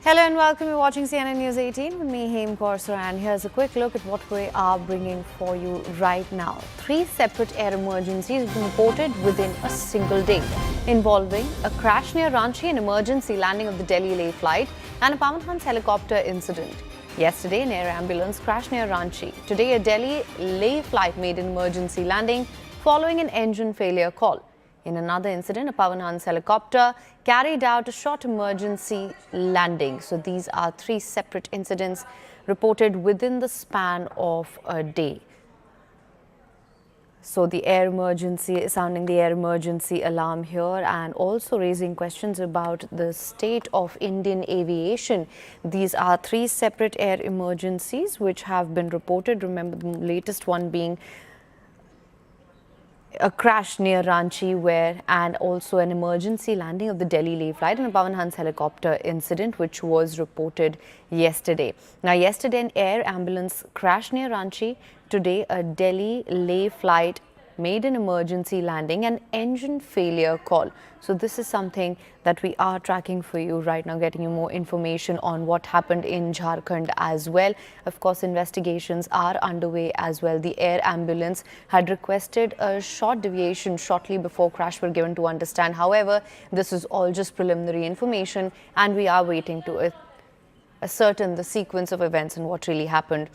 Hello and welcome. You're watching CNN News 18 with me, Hem Kaur, and here's a quick look at what we are bringing for you right now. 3 separate air emergencies have been reported within a single day, involving a crash near Ranchi, an emergency landing of the Delhi-Leh flight, and a Pawan Hans helicopter incident. Yesterday, an air ambulance crashed near Ranchi. Today, a Delhi-Leh flight made an emergency landing following an engine failure call. In another incident, a Pawan Hans helicopter carried out a short emergency landing. So these are 3 separate incidents reported within the span of a day. So the air emergency, sounding the air emergency alarm here, and also raising questions about the state of Indian aviation. These are 3 separate air emergencies which have been reported. Remember, the latest one being a crash near Ranchi and also an emergency landing of the Delhi-Leh flight and a Pawan Hans helicopter incident which was reported yesterday. Now, yesterday an air ambulance crashed near Ranchi. Today, a Delhi-Leh flight made an emergency landing and engine failure call. So this is something that we are tracking for you right now, getting you more information on what happened in Jharkhand as well. Of course, investigations are underway as well. The air ambulance had requested a short deviation shortly before crash were given to understand. However, this is all just preliminary information and we are waiting to ascertain the sequence of events and what really happened.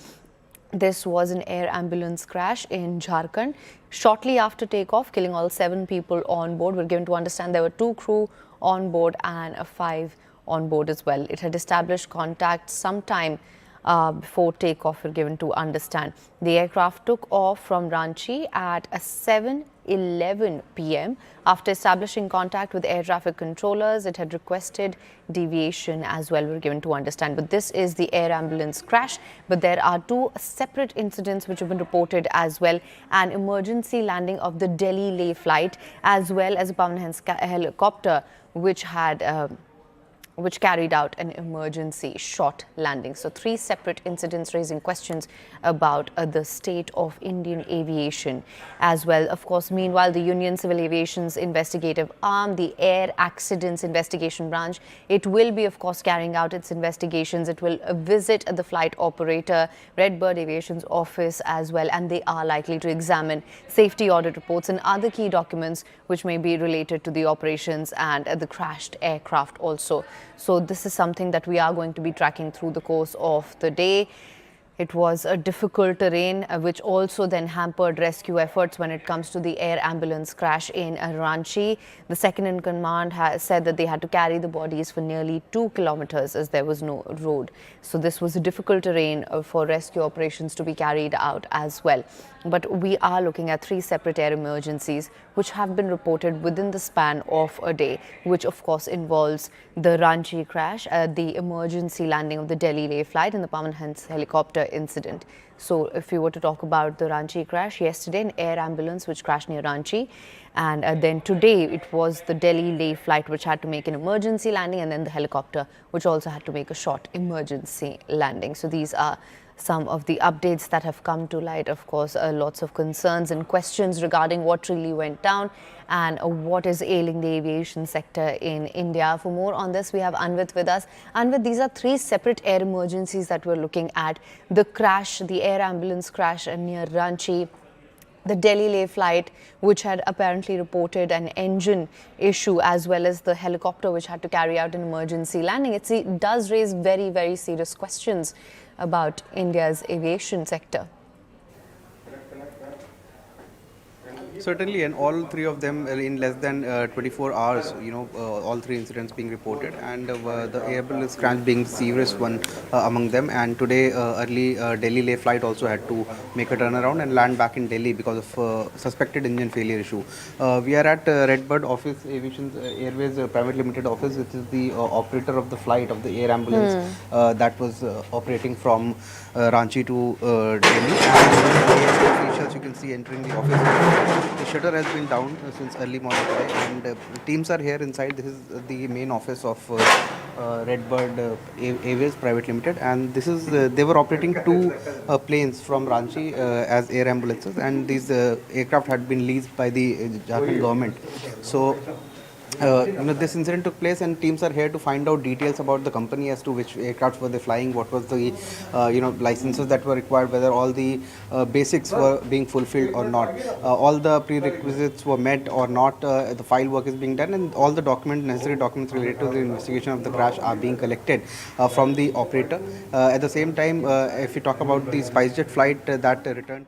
This was an air ambulance crash in Jharkhand. Shortly after takeoff, killing all 7 people on board. We're given to understand there were 2 crew on board and a 5 on board as well. It had established contact sometime before takeoff, we're given to understand. The aircraft took off from Ranchi at 7:11 p.m. After establishing contact with air traffic controllers, it had requested deviation as well, we're given to understand. But this is the air ambulance crash. But there are 2 separate incidents which have been reported as well. An emergency landing of the Delhi-Leh flight as well as a Pawan Hans helicopter which carried out an emergency short landing. So 3 separate incidents raising questions about the state of Indian aviation as well. Of course, meanwhile, the Union Civil Aviation's investigative arm, the Air Accidents Investigation Branch, it will be, of course, carrying out its investigations. It will visit the flight operator, Redbird Aviation's office as well, and they are likely to examine safety audit reports and other key documents which may be related to the operations and the crashed aircraft also. So this is something that we are going to be tracking through the course of the day. It was a difficult terrain which also then hampered rescue efforts when it comes to the air ambulance crash in Ranchi. The second in command said that they had to carry the bodies for nearly 2 kilometers as there was no road. So this was a difficult terrain for rescue operations to be carried out as well. But we are looking at 3 separate air emergencies which have been reported within the span of a day, which of course involves the Ranchi crash, the emergency landing of the Delhi-Leh flight and the Pawan Hans helicopter incident. So if we were to talk about the Ranchi crash, yesterday an air ambulance which crashed near Ranchi, and then today it was the Delhi-Leh flight which had to make an emergency landing, and then the helicopter which also had to make a short emergency landing. So these are some of the updates that have come to light. Of course, lots of concerns and questions regarding what really went down and what is ailing the aviation sector in India. For more on this, we have Anvit with us. Anvit, these are 3 separate air emergencies that we're looking at. The crash, the air ambulance crash near Ranchi, the Delhi-Leh flight, which had apparently reported an engine issue, as well as the helicopter, which had to carry out an emergency landing. It does raise very, very serious questions about India's aviation sector. Certainly, and all 3 of them in less than 24 hours, all 3 incidents being reported, and the ambulance crash being the serious one among them. And today, early Delhi-Leh flight also had to make a turnaround and land back in Delhi because of suspected engine failure issue. We are at Redbird Office, Aviation Airways Private Limited office. It is the operator of the flight of the air ambulance that was operating from Ranchi to Delhi. And officials you can see entering the office. The shutter has been down since early morning today, and teams are here inside. This is the main office of Redbird Airways Private Limited, and this is they were operating 2 planes from Ranchi as air ambulances, and these aircraft had been leased by the Jharkhand government. So this incident took place, and teams are here to find out details about the company as to which aircrafts were they flying, what was the licenses that were required, whether all the basics were being fulfilled or not, all the prerequisites were met or not. The file work is being done, and all the necessary documents related to the investigation of the crash are being collected from the operator. At the same time, if you talk about the SpiceJet flight that returned